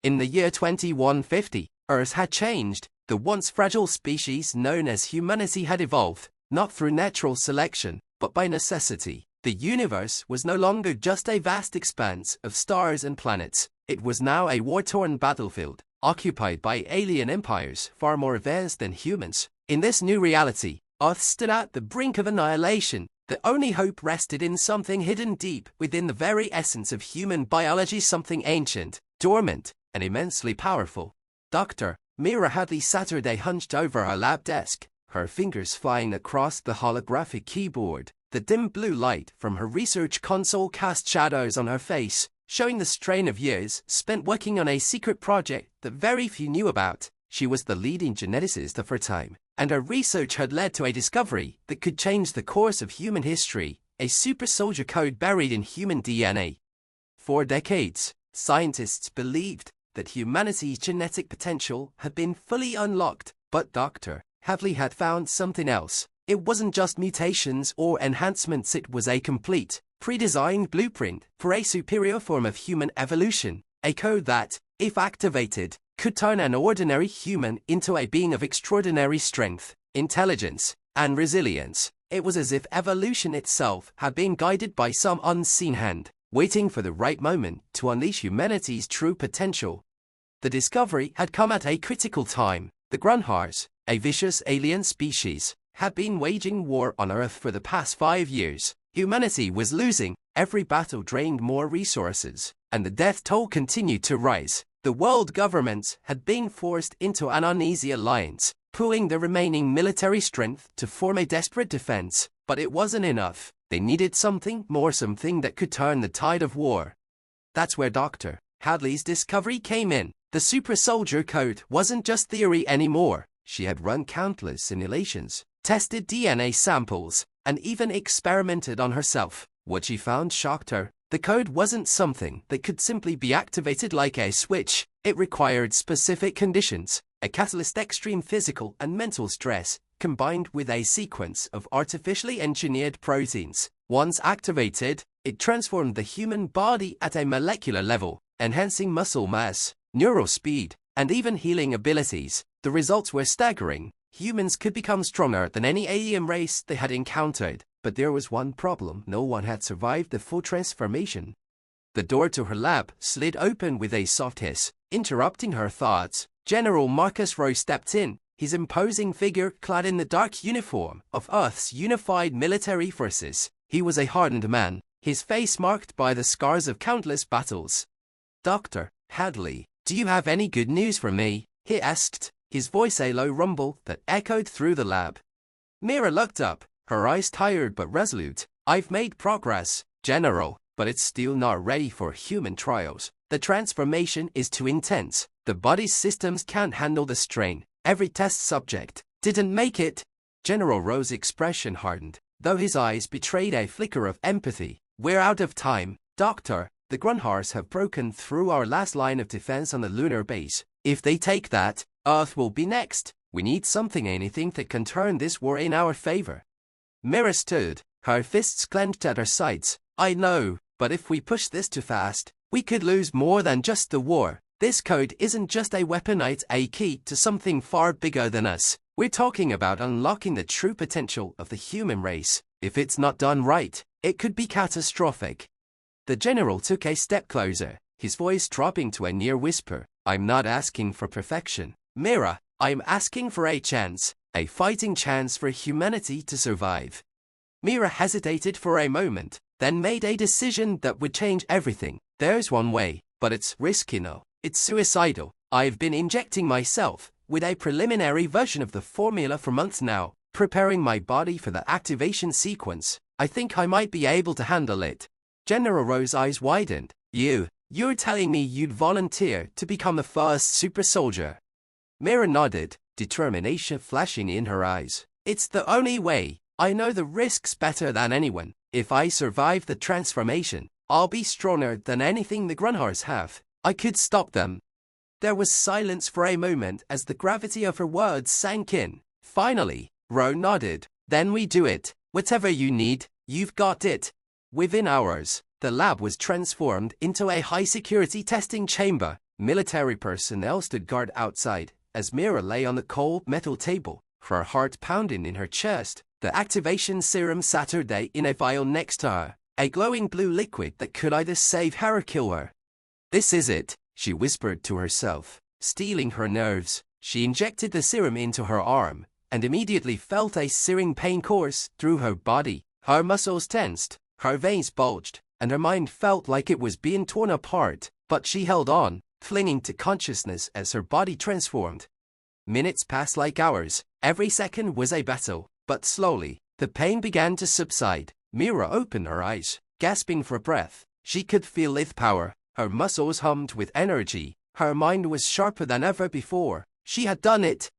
In the year 2150, Earth had changed. The once fragile species known as humanity had evolved, not through natural selection, but by necessity. The universe was no longer just a vast expanse of stars and planets. It was now a war-torn battlefield, occupied by alien empires far more advanced than humans. In this new reality, Earth stood at the brink of annihilation. The only hope rested in something hidden deep within the very essence of human biology, something ancient, dormant, and immensely powerful. Dr. Mira Hadley sat hunched over her lab desk, her fingers flying across the holographic keyboard. The dim blue light from her research console cast shadows on her face, showing the strain of years spent working on a secret project that very few knew about. She was the leading geneticist of her time, and her research had led to a discovery that could change the course of human history, a supersoldier code buried in human DNA. For decades, scientists believed that humanity's genetic potential had been fully unlocked, but Dr. Hadley had found something else. It wasn't just mutations or enhancements, it was a complete, pre-designed blueprint for a superior form of human evolution, a code that, if activated, could turn an ordinary human into a being of extraordinary strength, intelligence, and resilience. It was as if evolution itself had been guided by some unseen hand, waiting for the right moment to unleash humanity's true potential. The discovery had come at a critical time. The Grunhars, a vicious alien species, had been waging war on Earth for the past 5 years. Humanity was losing, every battle drained more resources, and the death toll continued to rise. The world governments had been forced into an uneasy alliance, pooling their remaining military strength to form a desperate defense. But it wasn't enough. They needed something more, something that could turn the tide of war. That's where Dr. Hadley's discovery came in. The Supersoldier code wasn't just theory anymore. She had run countless simulations, tested DNA samples, and even experimented on herself. What she found shocked her. The code wasn't something that could simply be activated like a switch. It required specific conditions, a catalyst, extreme physical and mental stress, combined with a sequence of artificially engineered proteins. Once activated, it transformed the human body at a molecular level, enhancing muscle mass, neural speed, and even healing abilities. The results were staggering. Humans could become stronger than any alien race they had encountered. But there was one problem: no one had survived the full transformation. The door to her lab slid open with a soft hiss, interrupting her thoughts. General Marcus Rowe stepped in, his imposing figure clad in the dark uniform of Earth's unified military forces. He was a hardened man, his face marked by the scars of countless battles. "Dr. Hadley, do you have any good news for me?" he asked, his voice a low rumble that echoed through the lab. Mira looked up, her eyes tired but resolute. "I've made progress, General, but it's still not ready for human trials. The transformation is too intense. The body's systems can't handle the strain. Every test subject didn't make it." General Rowe's expression hardened, though his eyes betrayed a flicker of empathy. "We're out of time, Doctor. The Grunhars have broken through our last line of defense on the lunar base. If they take that, Earth will be next. We need something, anything that can turn this war in our favor." Mira stood, her fists clenched at her sides. "I know, but if we push this too fast, we could lose more than just the war. This code isn't just a weapon, it's a key to something far bigger than us. We're talking about unlocking the true potential of the human race. If it's not done right, it could be catastrophic." The general took a step closer, his voice dropping to a near whisper. "I'm not asking for perfection, Mira. I'm asking for a chance, a fighting chance for humanity to survive." Mira hesitated for a moment, then made a decision that would change everything. "There's one way, but it's risky now. It's suicidal. I've been injecting myself with a preliminary version of the formula for months now, preparing my body for the activation sequence. I think I might be able to handle it." General Rowe's eyes widened. You're telling me you'd volunteer to become the first Supersoldier?" Mira nodded, determination flashing in her eyes. "It's the only way. I know the risks better than anyone. If I survive the transformation, I'll be stronger than anything the Grunhars have. I could stop them." There was silence for a moment as the gravity of her words sank in. Finally, Rowe nodded. "Then we do it. Whatever you need, you've got it." Within hours, the lab was transformed into a high-security testing chamber. Military personnel stood guard outside, as Mira lay on the cold metal table, her heart pounding in her chest. The activation serum Saturday in a vial next to her, a glowing blue liquid that could either save her or kill her. This is it, she whispered to herself, steeling her nerves. She injected the serum into her arm, and immediately felt a searing pain course through her body. Her muscles tensed, her veins bulged, and her mind felt like it was being torn apart, but she held on, clinging to consciousness as her body transformed. Minutes passed like hours, every second was a battle, but slowly, the pain began to subside. Mira opened her eyes, gasping for breath. She could feel its power, her muscles hummed with energy, her mind was sharper than ever before. She had done it.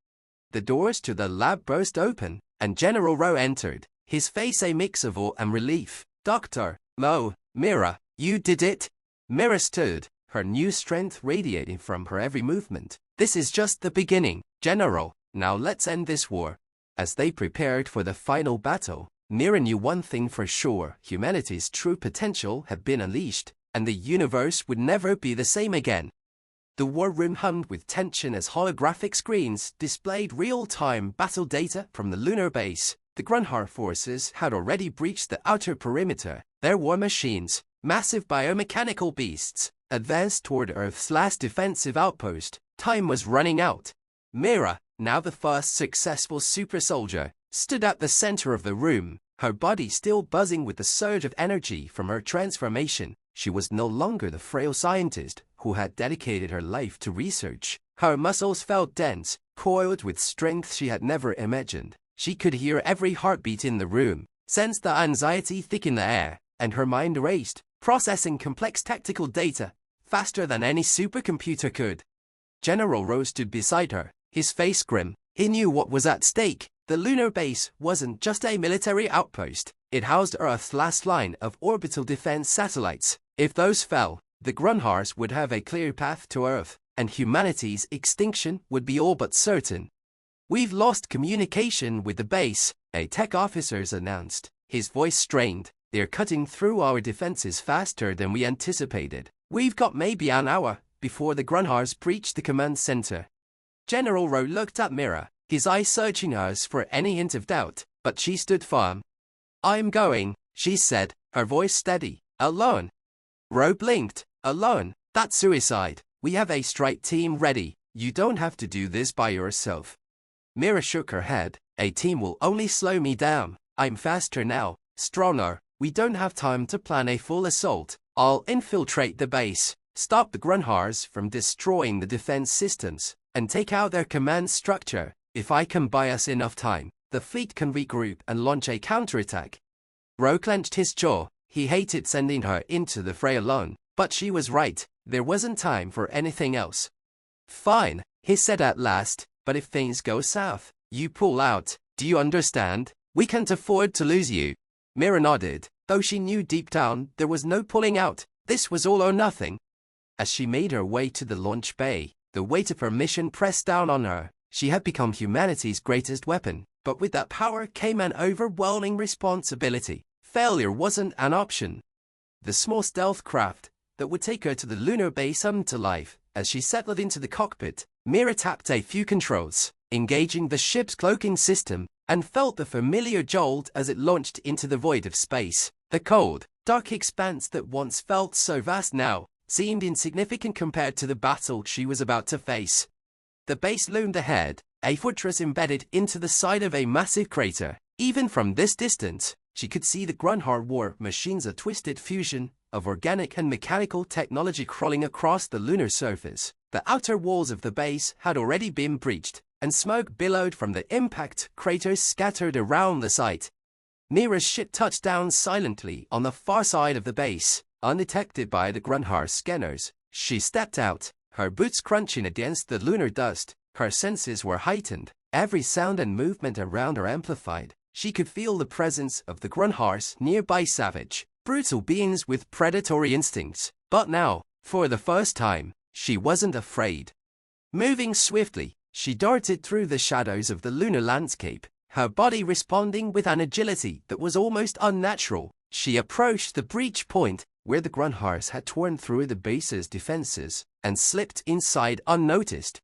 The doors to the lab burst open, and General Rowe entered, his face a mix of awe and relief. Dr. Mo, Mira, you did it. Mira stood, her new strength radiating from her every movement. This is just the beginning, General. Now let's end this war. As they prepared for the final battle, Mira knew one thing for sure: humanity's true potential had been unleashed, and the universe would never be the same again. The war room hummed with tension as holographic screens displayed real-time battle data from the lunar base. The Grunhar forces had already breached the outer perimeter. Their war machines, massive biomechanical beasts, advanced toward Earth's last defensive outpost. Time was running out. Mira, now the first successful Supersoldier, stood at the center of the room, her body still buzzing with the surge of energy from her transformation. She was no longer the frail scientist who had dedicated her life to research. Her muscles felt dense, coiled with strength she had never imagined. She could hear every heartbeat in the room, sensed the anxiety thick in the air, and her mind raced, processing complex tactical data faster than any supercomputer could. General Rowe stood beside her, his face grim. He knew what was at stake. The lunar base wasn't just a military outpost. It housed Earth's last line of orbital defense satellites. If those fell, the Grunhars would have a clear path to Earth, and humanity's extinction would be all but certain. "We've lost communication with the base," a tech officer announced, his voice strained. "They're cutting through our defenses faster than we anticipated. We've got maybe an hour before the Grunhars breach the command center." General Rowe looked at Mira, his eyes searching hers for any hint of doubt, but she stood firm. "I'm going," she said, her voice steady. "Alone?" Rowe blinked. "Alone? That's suicide. We have a strike team ready. You don't have to do this by yourself." Mira shook her head. "A team will only slow me down. I'm faster now, stronger. We don't have time to plan a full assault. I'll infiltrate the base, stop the Grunhars from destroying the defense systems, and take out their command structure. If I can buy us enough time, the fleet can regroup and launch a counterattack." Rowe clenched his jaw. He hated sending her into the fray alone, but she was right. There wasn't time for anything else. "Fine," he said at last, "but if things go south, you pull out. Do you understand? We can't afford to lose you." Mira nodded, though she knew deep down there was no pulling out. This was all or nothing. As she made her way to the launch bay, the weight of her mission pressed down on her. She had become humanity's greatest weapon, but with that power came an overwhelming responsibility. Failure wasn't an option. The small stealth craft that would take her to the lunar base hummed to life. As she settled into the cockpit, Mira tapped a few controls, engaging the ship's cloaking system, and felt the familiar jolt as it launched into the void of space. The cold, dark expanse that once felt so vast now seemed insignificant compared to the battle she was about to face. The base loomed ahead, a fortress embedded into the side of a massive crater. Even from this distance, she could see the Grunhar war machines, a twisted fusion of organic and mechanical technology crawling across the lunar surface. The outer walls of the base had already been breached, and smoke billowed from the impact craters scattered around the site. Mira's ship touched down silently on the far side of the base, undetected by the Grunhar scanners. She stepped out, her boots crunching against the lunar dust. Her senses were heightened, every sound and movement around her amplified. She could feel the presence of the Grunhars nearby, savage, brutal beings with predatory instincts. But now, for the first time, she wasn't afraid. Moving swiftly, she darted through the shadows of the lunar landscape, her body responding with an agility that was almost unnatural. She approached the breach point, where the Grunhars had torn through the base's defenses and slipped inside unnoticed.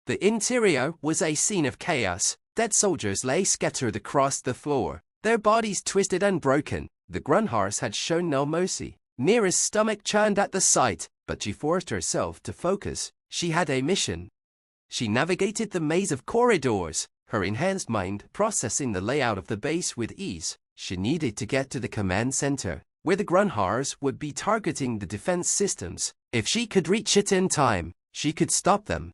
The interior was a scene of chaos. Dead soldiers lay scattered across the floor, their bodies twisted and broken. The Grunhars had shown no mercy. Mira's stomach churned at the sight, but she forced herself to focus. She had a mission. She navigated the maze of corridors, her enhanced mind processing the layout of the base with ease. She needed to get to the command center, where the Grunhars would be targeting the defense systems. If she could reach it in time, she could stop them.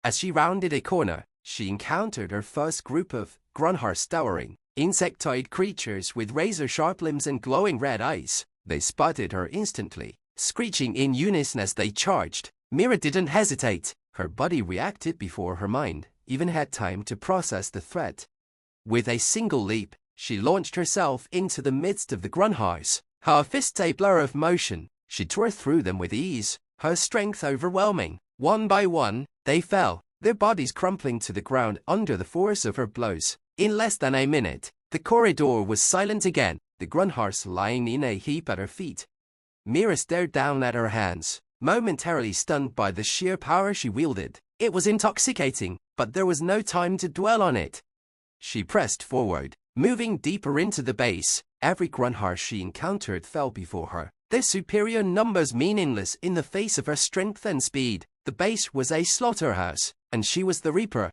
As she rounded a corner, she encountered her first group of Grunhar towering, insectoid creatures with razor-sharp limbs and glowing red eyes. They spotted her instantly, screeching in unison as they charged. Mira didn't hesitate. Her body reacted before her mind even had time to process the threat. With a single leap, she launched herself into the midst of the Grunhars. Her fists a blur of motion, she tore through them with ease, her strength overwhelming. One by one, they fell, their bodies crumpling to the ground under the force of her blows. In less than a minute, the corridor was silent again, the Grunhars lying in a heap at her feet. Mira stared down at her hands, momentarily stunned by the sheer power she wielded. It was intoxicating, but there was no time to dwell on it. She pressed forward, moving deeper into the base. Every Grunhar she encountered fell before her, their superior numbers meaningless in the face of her strength and speed. The base was a slaughterhouse, and she was the Reaper.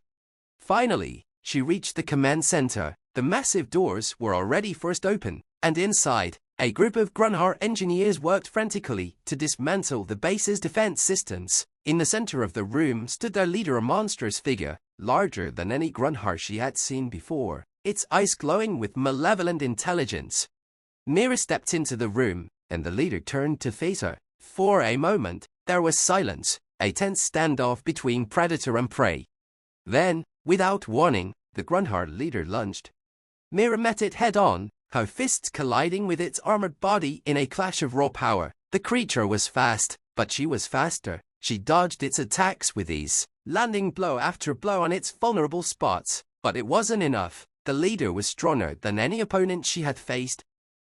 Finally, she reached the command center. The massive doors were already forced open, and inside, a group of Grunhar engineers worked frantically to dismantle the base's defense systems. In the center of the room stood their leader, a monstrous figure, larger than any Grunhar she had seen before, its eyes glowing with malevolent intelligence. Mira stepped into the room, and the leader turned to face her. For a moment, there was silence, a tense standoff between predator and prey. Then, without warning, the Grunhar leader lunged. Mira met it head-on, her fists colliding with its armored body in a clash of raw power. The creature was fast, but she was faster. She dodged its attacks with ease, landing blow after blow on its vulnerable spots. But it wasn't enough. The leader was stronger than any opponent she had faced.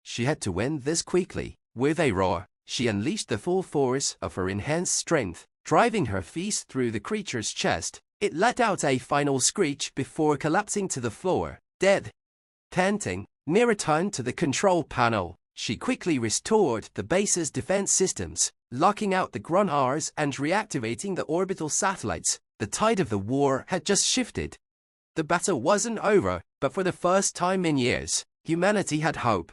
She had to win this quickly. With a roar, she unleashed the full force of her enhanced strength, driving her fist through the creature's chest. It let out a final screech before collapsing to the floor, dead. Panting, Mira turned to the control panel. She quickly restored the base's defense systems, locking out the Grunhars and reactivating the orbital satellites. The tide of the war had just shifted. The battle wasn't over, but for the first time in years, humanity had hope.